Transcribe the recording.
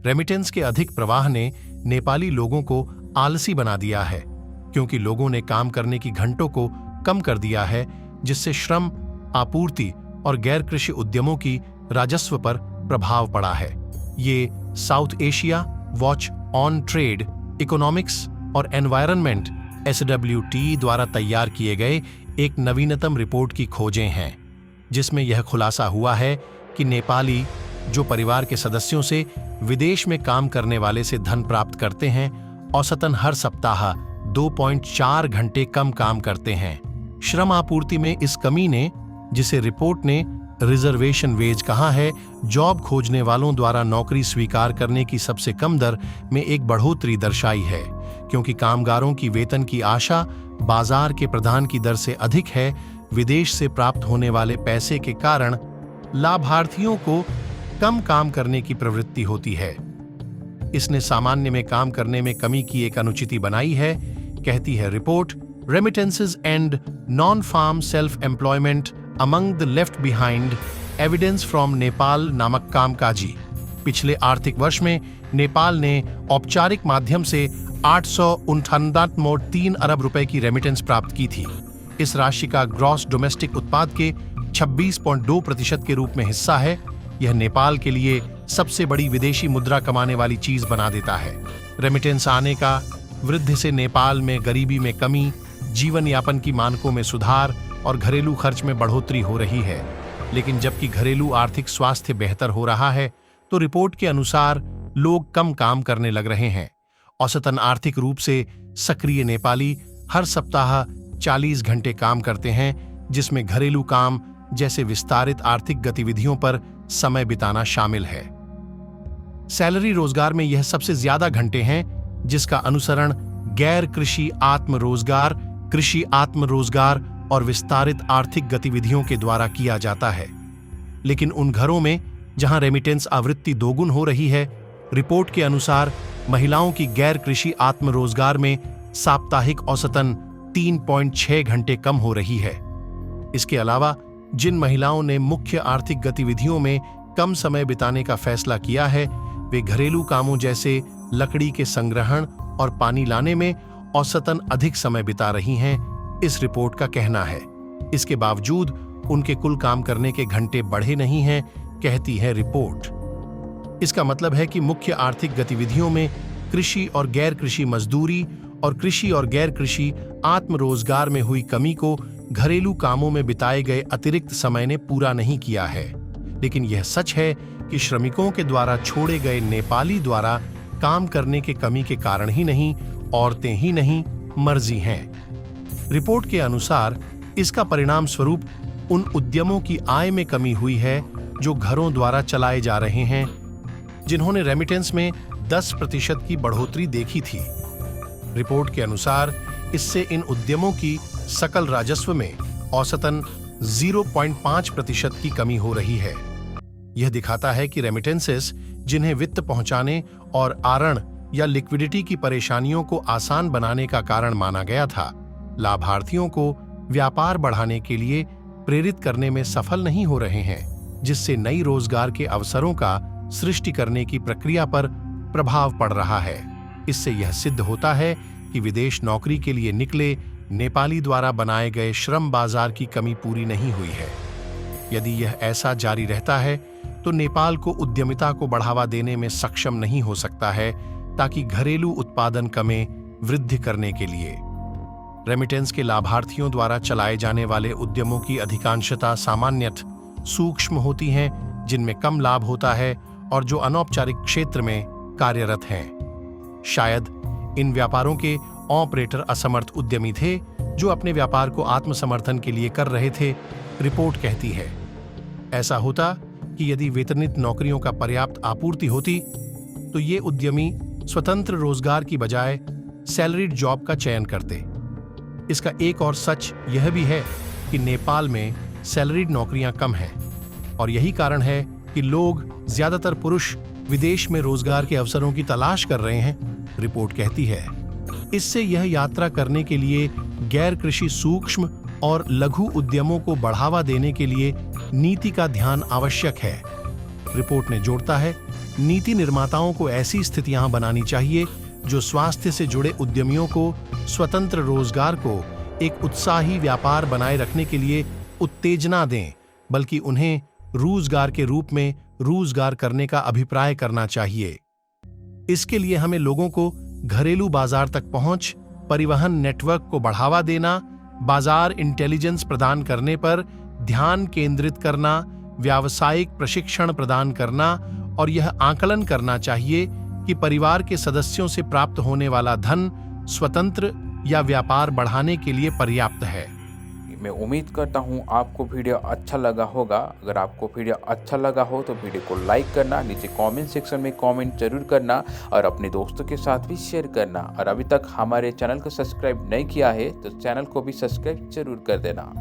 Remittance के अधिक प्रवाह ने नेपाली लोगों को आलसी बना दिया है, क्योंकि लोगों ने काम करने की घंटों को कम कर दिया है, जिससे श्रम, आपूर्ति और गैर कृषि उद्यमों की राजस्व पर प्रभाव पड़ा है। ये south Asia watch on trade, economics और एनवायरनमेंट (SWT) द्वारा तैयार किए गए एक नवीनतम रिपोर्ट की खोजें हैं, जिसमें यह खुलासा हुआ है कि नेपाली जो परिवार के सदस्यों से विदेश में काम करने वाले से धन प्राप्त करते हैं, औसतन हर सप्ताह 2.4 घंटे कम काम करते हैं। श्रम आपूर्ति में इस कमी ने, जिसे रिपोर्ट ने रिजर्वेशन वेज कहा है, जॉब खोजने वालों द्वारा नौकरी स्वीकार करने की सबसे कम दर में एक बढ़ोतरी दर्शाई है, क्योंकि कामगारों की वेतन की आशा बाजार के प्रदान की दर से अधिक है। विदेश से प्राप्त होने वाले पैसे के कारण लाभार्थियों को कम काम करने की प्रवृत्ति होती है। इसने सामान्य में काम करने में कमी की एक अनुचिति बनाई है, कहती है report. Remittances and non farm self employment among the left behind, evidence from Nepal नामक कामकाजी। पिछले आर्थिक वर्ष में नेपाल ने औपचारिक माध्यम से 859.3 अरब रुपए की रेमिटेंस प्राप्त की थी। इस राशि का ग्रॉस डोमेस्टिक उत्पाद के 26.2% के रूप में हिस्सा है। यह नेपाल के लिए सबसे बड़ी विदेशी मुद्रा कमाने वाली चीज बना देता है। रेमिटेंस आने का वृद्धि से नेपाल में गरीबी में कमी, जीवन यापन की मानकों में सुधार और घरेलू खर्च में बढ़ोतरी हो रही है। लेकिन जबकि घरेलू आर्थिक स्वास्थ्य बेहतर हो रहा है, तो रिपोर्ट के अनुसार लोग कम काम करने लग रहे हैं। औसतन आर्थिक रूप से सक्रिय नेपाली हर सप्ताह 40 घंटे काम करते हैं, जिसमें घरेलू काम जैसे विस्तारित आर्थिक गतिविधियों पर समय बिताना शामिल है। सैलरी रोजगार में यह सबसे ज्यादा घंटे हैं, जिसका अनुसरण गैर कृषि आत्मरोजगार, कृषि आत्मरोजगार और विस्तारित आर्थिक गतिविधियों के द्वारा किया जाता है। लेकिन उन घरों में जहां रेमिटेंस आवृत्ति दोगुन हो रही है, रिपोर्ट के अनुसार महिलाओं की गैर कृषि आत्मरोजगार में साप्ताहिक औसतन 3.6 घंटे कम हो रही है। इसके अलावा जिन महिलाओं ने मुख्य आर्थिक गतिविधियों में कम समय बिताने का फैसला किया है, वे घरेलू कामों जैसे लकड़ी के संग्रहण और पानी लाने में औसतन अधिक समय बिता रही हैं, इस रिपोर्ट का कहना है। इसके बावजूद उनके कुल काम करने के घंटे बढ़े नहीं हैं, कहती है रिपोर्ट। इसका मतलब है कि मुख्य आर्थिक गतिविधियों में कृषि और गैर कृषि मजदूरी और कृषि और गैर कृषि आत्मरोजगार में हुई कमी को घरेलू कामों में बिताए गए अतिरिक्त समय ने पूरा नहीं किया है। लेकिन यह सच है कि श्रमिकों के द्वारा छोड़े गए नेपाली द्वारा काम करने के कमी के कारण ही नहीं, औरतें ही नहीं, मर्जी हैं। रिपोर्ट के अनुसार इसका परिणाम स्वरूप उन उद्यमों की आय में कमी हुई है जो घरों द्वारा चलाए जा रहे हैं, जिन्होंने रेमिटेंस में 10% की बढ़ोतरी देखी थी। रिपोर्ट के अनुसार इससे इन उद्यमों की सकल राजस्व में औसतन 0.5% की कमी हो रही है। यह दिखाता है कि रेमिटेंसेस, जिन्हें वित्त पहुंचाने और आरण या लिक्विडिटी की परेशानियों को आसान बनाने का कारण माना गया था, लाभार्थियों को व्यापार बढ़ाने के लिए प्रेरित करने में सफल नहीं हो रहे हैं, जिससे नई रोजगार के अवसरों का सृष्टि करने की प्रक्रिया पर प्रभाव पड़ रहा है। इससे यह सिद्ध होता है कि विदेश नौकरी के लिए निकले नेपाली द्वारा बनाए गए श्रम बाजार की कमी पूरी नहीं हुई है। यदि यह ऐसा जारी रहता है, तो नेपाल को उद्यमिता को बढ़ावा देने में सक्षम नहीं हो सकता है, ताकि घरेलू उत्पादन कमे वृद्धि करने के लिए। रेमिटेंस के लाभार्थियों द्वारा चलाए जाने वाले उद्यमों की अधिकांशता सामान्यतः सूक्ष्म होती हैं, जिनमें कम लाभ होता है और जो अनौपचारिक क्षेत्र में कार्यरत हैं। शायद इन व्यापारों के ऑपरेटर असमर्थ उद्यमी थे, जो अपने व्यापार को आत्मसमर्थन के लिए कर रहे थे, रिपोर्ट कहती है। ऐसा होता कि यदि वेतनित नौकरियों का पर्याप्त आपूर्ति होती, तो ये उद्यमी स्वतंत्र रोजगार की बजाय सैलरीड जॉब का चयन करते। इसका एक और सच यह भी है कि नेपाल में सैलरीड नौकरियां कम हैं, और यही कारण है कि लोग, ज्यादातर पुरुष, विदेश में रोजगार के अवसरों की तलाश कर रहे हैं, रिपोर्ट कहती है। इससे यह यात्रा करने के लिए गैर कृषि सूक्ष्म और लघु उद्यमों को बढ़ावा देने के लिए नीति का ध्यान आवश्यक है। रिपोर्ट ने जोड़ता है, नीति निर्माताओं को ऐसी स्थितियां बनानी चाहिए जो स्वास्थ्य से जुड़े उद्यमियों को स्वतंत्र रोजगार को एक उत्साही व्यापार बनाए रखने के लिए उत्तेजना दें, बल्कि उन्हें रोजगार के रूप में रोजगार करने का अभिप्राय करना चाहिए। इसके लिए हमें लोगों को घरेलू बाजार तक पहुंच, परिवहन नेटवर्क को बढ़ावा देना, बाजार इंटेलिजेंस प्रदान करने पर ध्यान केंद्रित करना, व्यावसायिक प्रशिक्षण प्रदान करना और यह आकलन करना चाहिए कि परिवार के सदस्यों से प्राप्त होने वाला धन स्वतंत्र या व्यापार बढ़ाने के लिए पर्याप्त है। मैं उम्मीद करता हूं आपको वीडियो अच्छा लगा होगा। अगर आपको वीडियो अच्छा लगा हो तो वीडियो को लाइक करना, नीचे कमेंट सेक्शन में कमेंट जरूर करना और अपने दोस्तों के साथ भी शेयर करना। और अभी तक हमारे चैनल को सब्सक्राइब नहीं किया है तो चैनल को भी सब्सक्राइब जरूर कर देना।